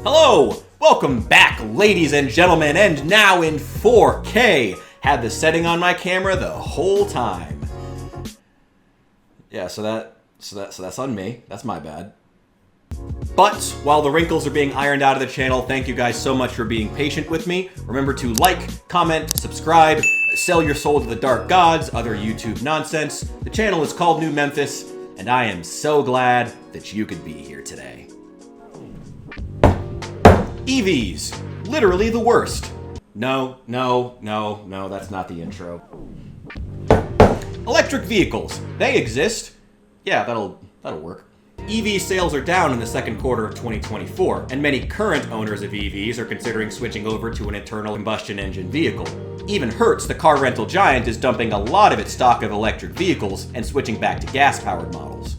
Hello! Welcome back, ladies and gentlemen, and now in 4K. Had the setting on my camera the whole time. Yeah, so that's on me. That's my bad. But while the wrinkles are being ironed out of the channel, thank you guys so much for being patient with me. Remember to like, comment, subscribe, sell your soul to the dark gods, other YouTube nonsense. The channel is called New Memphis, and I am so glad that you could be here today. EVs, literally the worst. No, that's not the intro. Electric vehicles, they exist. Yeah, that'll work. EV sales are down in the second quarter of 2024, and many current owners of EVs are considering switching over to an internal combustion engine vehicle. Even Hertz, the car rental giant, is dumping a lot of its stock of electric vehicles and switching back to gas-powered models.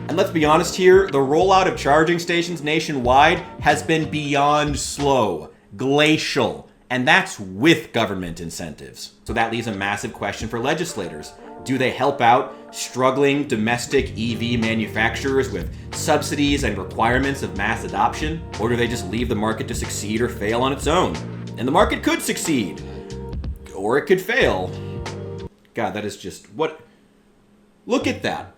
And let's be honest here, the rollout of charging stations nationwide has been beyond slow, glacial, and that's with government incentives. So that leaves a massive question for legislators. Do they help out struggling domestic EV manufacturers with subsidies and requirements of mass adoption? Or do they just leave the market to succeed or fail on its own? And the market could succeed, or it could fail. God, that is just what... Look at that.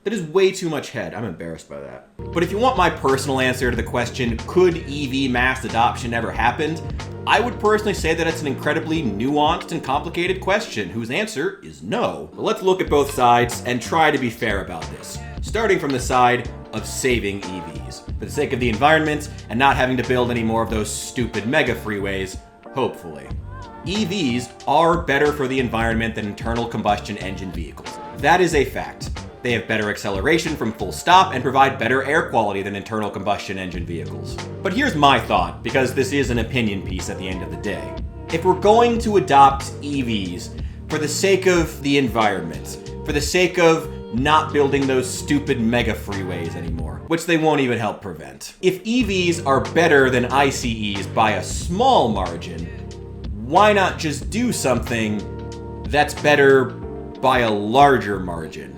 That is way too much head. I'm embarrassed by that. But if you want my personal answer to the question, could EV mass adoption ever happen? I would personally say that it's an incredibly nuanced and complicated question whose answer is no. But let's look at both sides and try to be fair about this, starting from the side of saving EVs for the sake of the environment and not having to build any more of those stupid mega freeways, hopefully. EVs are better for the environment than internal combustion engine vehicles. That is a fact. They have better acceleration from full stop and provide better air quality than internal combustion engine vehicles. But here's my thought, because this is an opinion piece at the end of the day. If we're going to adopt EVs for the sake of the environment, for the sake of not building those stupid mega freeways anymore, which they won't even help prevent. If EVs are better than ICEs by a small margin, why not just do something that's better by a larger margin?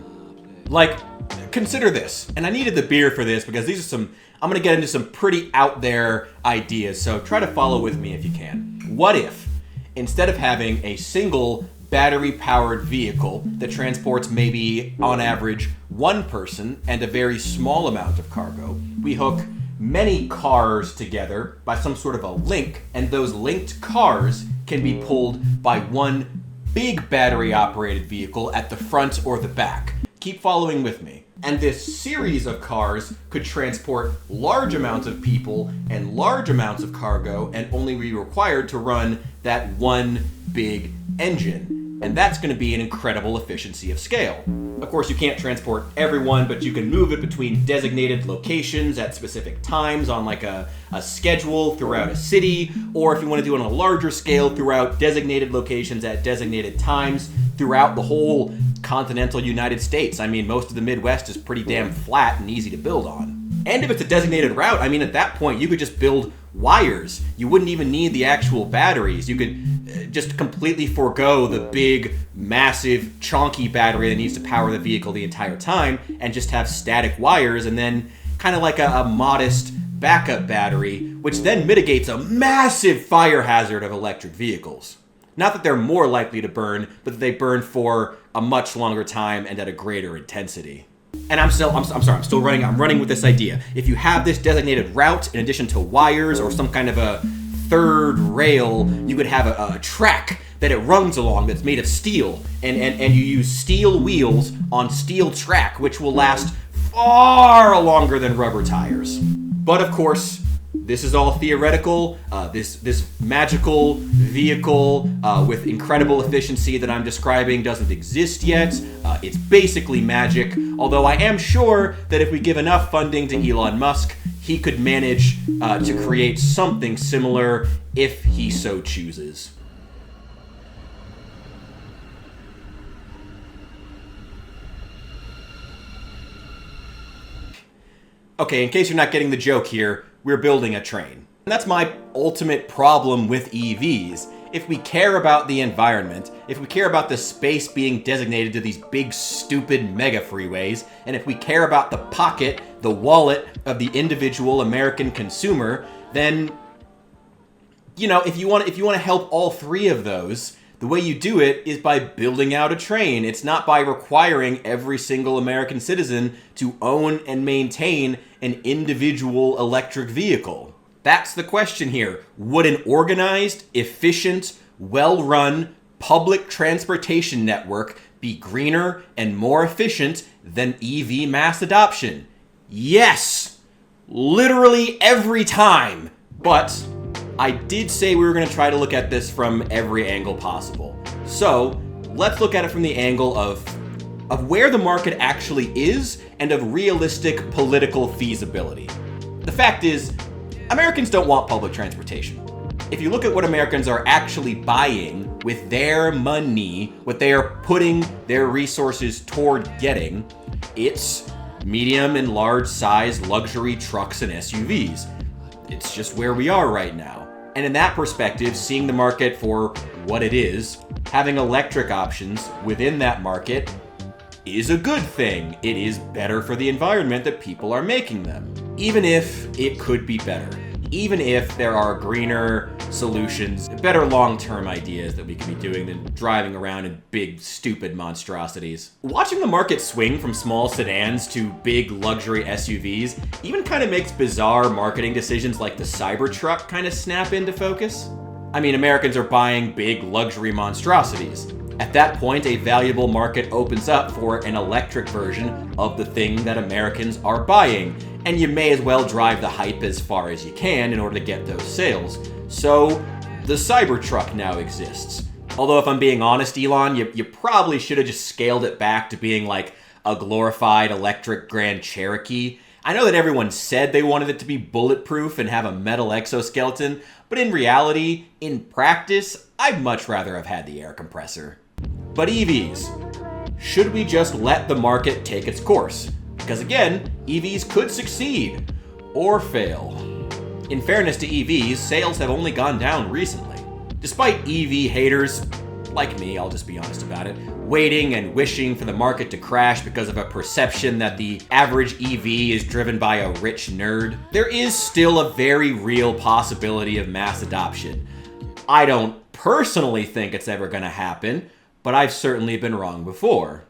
Like, consider this, and I needed the beer for this because these are I'm gonna get into some pretty out there ideas, so try to follow with me if you can. What if, instead of having a single battery-powered vehicle that transports maybe, on average, one person and a very small amount of cargo, we hook many cars together by some sort of a link, and those linked cars can be pulled by one big battery-operated vehicle at the front or the back. Keep following with me. And this series of cars could transport large amounts of people and large amounts of cargo and only be required to run that one big engine. And that's going to be an incredible efficiency of scale. Of course, you can't transport everyone, but you can move it between designated locations at specific times on like a schedule throughout a city, or if you want to do it on a larger scale, throughout designated locations at designated times throughout the whole continental United States. I mean, most of the Midwest is pretty damn flat and easy to build on. And if it's a designated route, I mean, at that point, you could just build wires. You wouldn't even need the actual batteries. You could just completely forego the big, massive, chonky battery that needs to power the vehicle the entire time and just have static wires and then kind of like a modest backup battery, which then mitigates a massive fire hazard of electric vehicles. Not that they're more likely to burn, but that they burn for a much longer time and at a greater intensity. And I'm running with this idea. If you have this designated route, in addition to wires or some kind of a third rail, you could have a track that it runs along that's made of steel, and you use steel wheels on steel track, which will last far longer than rubber tires. But of course, this is all theoretical. This magical vehicle with incredible efficiency that I'm describing doesn't exist yet. It's basically magic, although I am sure that if we give enough funding to Elon Musk, he could manage to create something similar if he so chooses. Okay, in case you're not getting the joke here, we're building a train. And that's my ultimate problem with EVs, If we care about the environment, if we care about the space being designated to these big, stupid mega freeways, and if we care about the pocket, the wallet of the individual American consumer, then, you know, if you want to help all three of those, the way you do it is by building out a train. It's not by requiring every single American citizen to own and maintain an individual electric vehicle. That's the question here. Would an organized, efficient, well-run public transportation network be greener and more efficient than EV mass adoption? Yes! Literally every time! But I did say we were going to try to look at this from every angle possible. So, let's look at it from the angle of where the market actually is and of realistic political feasibility. The fact is, Americans don't want public transportation. If you look at what Americans are actually buying with their money, what they are putting their resources toward getting, it's medium and large size luxury trucks and SUVs. It's just where we are right now. And in that perspective, seeing the market for what it is, having electric options within that market is a good thing. It is better for the environment that people are making them. Even if it could be better. Even if there are greener solutions, better long-term ideas that we can be doing than driving around in big, stupid monstrosities. Watching the market swing from small sedans to big luxury SUVs even kind of makes bizarre marketing decisions like the Cybertruck kind of snap into focus. I mean, Americans are buying big luxury monstrosities. At that point, a valuable market opens up for an electric version of the thing that Americans are buying. And you may as well drive the hype as far as you can in order to get those sales. So, the Cybertruck now exists. Although if I'm being honest, Elon, you probably should have just scaled it back to being like a glorified electric Grand Cherokee. I know that everyone said they wanted it to be bulletproof and have a metal exoskeleton, but in reality, in practice, I'd much rather have had the air compressor. But EVs. Should we just let the market take its course? Because again, EVs could succeed or fail. In fairness to EVs, sales have only gone down recently. Despite EV haters, like me, I'll just be honest about it, waiting and wishing for the market to crash because of a perception that the average EV is driven by a rich nerd, there is still a very real possibility of mass adoption. I don't personally think it's ever going to happen, but I've certainly been wrong before.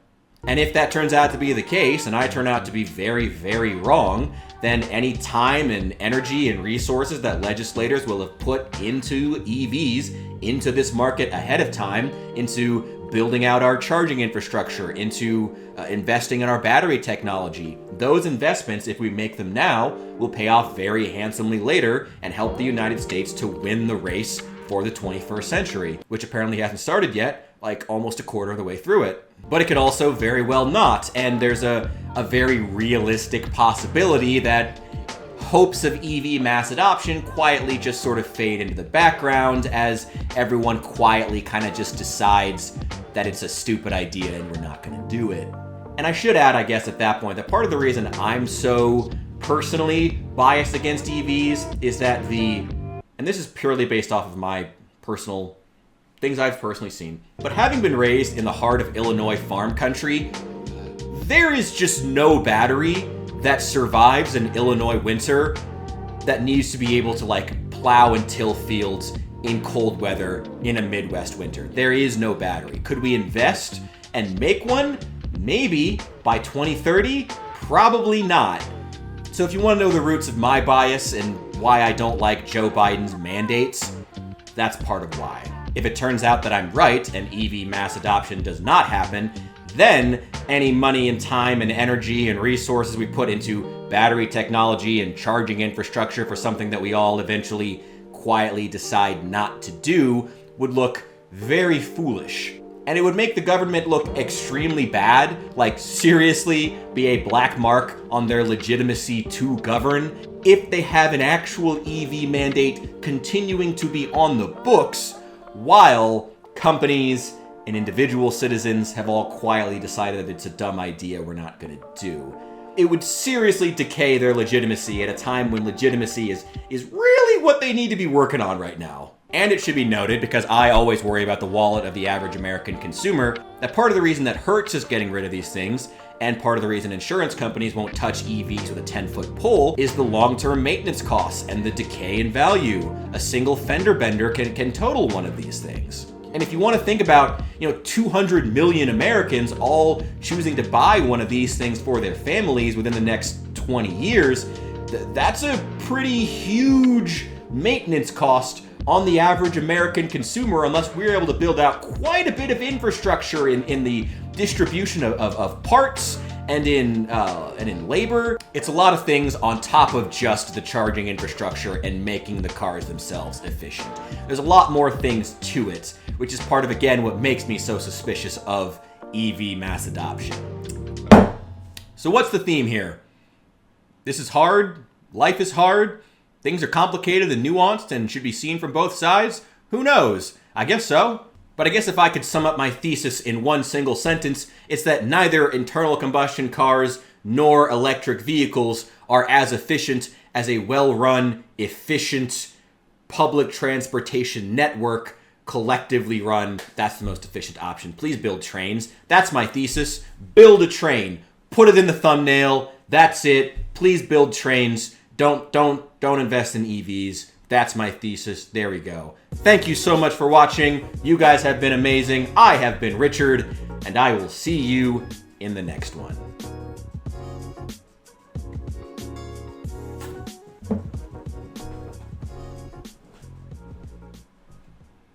And if that turns out to be the case, and I turn out to be very, very wrong, then any time and energy and resources that legislators will have put into EVs, into this market ahead of time, into building out our charging infrastructure, into investing in our battery technology, those investments, if we make them now, will pay off very handsomely later and help the United States to win the race for the 21st century, which apparently hasn't started yet, like almost a quarter of the way through it. But it could also very well not, and there's a very realistic possibility that hopes of EV mass adoption quietly just sort of fade into the background as everyone quietly kind of just decides that it's a stupid idea and we're not going to do it. And I should add, I guess, at that point, that part of the reason I'm so personally biased against EVs is that and this is purely based off of my personal things I've personally seen, but having been raised in the heart of Illinois farm country, there is just no battery that survives an Illinois winter that needs to be able to like plow and till fields in cold weather in a Midwest winter. There is no battery. Could we invest and make one? Maybe. By 2030? Probably not. So if you want to know the roots of my bias and why I don't like Joe Biden's mandates, that's part of why. If it turns out that I'm right and EV mass adoption does not happen, then any money and time and energy and resources we put into battery technology and charging infrastructure for something that we all eventually quietly decide not to do would look very foolish. And it would make the government look extremely bad, like seriously be a black mark on their legitimacy to govern, if they have an actual EV mandate continuing to be on the books while companies and individual citizens have all quietly decided that it's a dumb idea we're not going to do. It would seriously decay their legitimacy at a time when legitimacy is really what they need to be working on right now. And it should be noted, because I always worry about the wallet of the average American consumer, that part of the reason that Hertz is getting rid of these things, and part of the reason insurance companies won't touch EVs with a 10-foot pole, is the long-term maintenance costs and the decay in value. A single fender bender can total one of these things. And if you want to think about, 200 million Americans all choosing to buy one of these things for their families within the next 20 years, that's a pretty huge maintenance cost on the average American consumer, unless we're able to build out quite a bit of infrastructure in the distribution of parts and in labor. It's a lot of things on top of just the charging infrastructure and making the cars themselves efficient. There's a lot more things to it, which is part of, again, what makes me so suspicious of EV mass adoption. So what's the theme here? This is hard. Life is hard. Things are complicated and nuanced and should be seen from both sides? Who knows? I guess so. But I guess if I could sum up my thesis in one single sentence, it's that neither internal combustion cars nor electric vehicles are as efficient as a well-run, efficient public transportation network collectively run. That's the most efficient option. Please build trains. That's my thesis. Build a train. Put it in the thumbnail. That's it. Please build trains. Don't invest in EVs. That's my thesis. There we go. Thank you so much for watching. You guys have been amazing. I have been Richard, and I will see you in the next one.